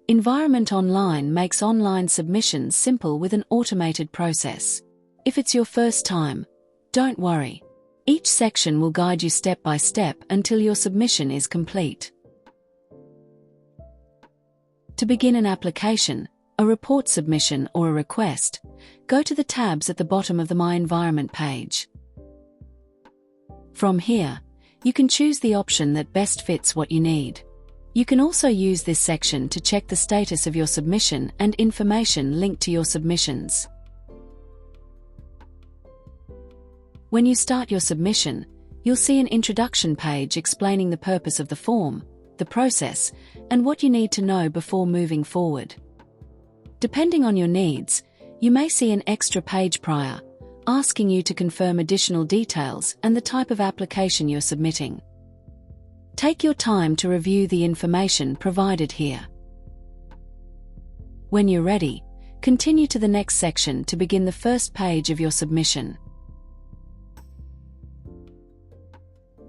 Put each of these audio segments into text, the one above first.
Environment Online makes online submissions simple with an automated process. If it's your first time, don't worry. Each section will guide you step by step until your submission is complete. To begin an application, a report submission or a request, go to the tabs at the bottom of the My Environment page. From here, you can choose the option that best fits what you need. You can also use this section to check the status of your submission and information linked to your submissions. When you start your submission, you'll see an introduction page explaining the purpose of the form, the process, and what you need to know before moving forward. Depending on your needs, you may see an extra page prior, asking you to confirm additional details and the type of application you're submitting. Take your time to review the information provided here. When you're ready, continue to the next section to begin the first page of your submission.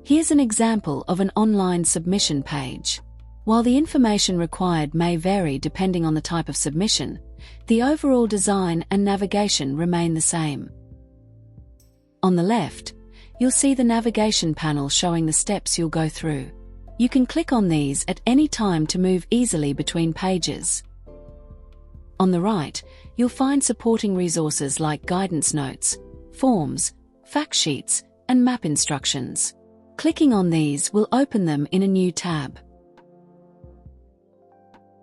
Here's an example of an online submission page. While the information required may vary depending on the type of submission, the overall design and navigation remain the same. On the left, you'll see the navigation panel showing the steps you'll go through. You can click on these at any time to move easily between pages. On the right, you'll find supporting resources like guidance notes, forms, fact sheets, and map instructions. Clicking on these will open them in a new tab.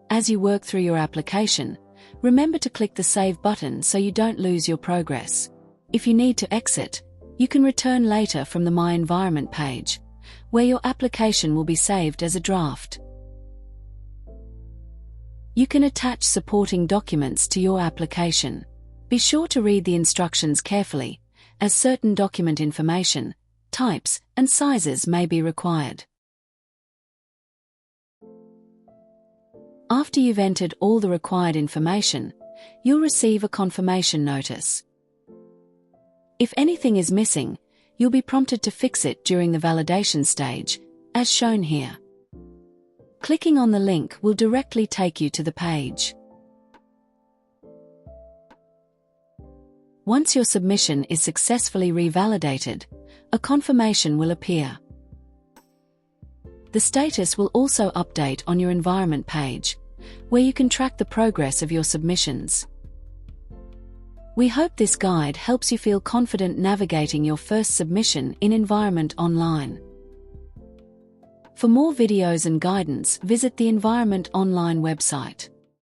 As you work through your application, remember to click the Save button so you don't lose your progress. If you need to exit, you can return later from the My Environment page, where your application will be saved as a draft. You can attach supporting documents to your application. Be sure to read the instructions carefully, as certain document information, types, and sizes may be required. After you've entered all the required information, you'll receive a confirmation notice. If anything is missing, you'll be prompted to fix it during the validation stage, as shown here. Clicking on the link will directly take you to the page. Once your submission is successfully revalidated, a confirmation will appear. The status will also update on your environment page, where you can track the progress of your submissions. We hope this guide helps you feel confident navigating your first submission in Environment Online. For more videos and guidance, visit the Environment Online website.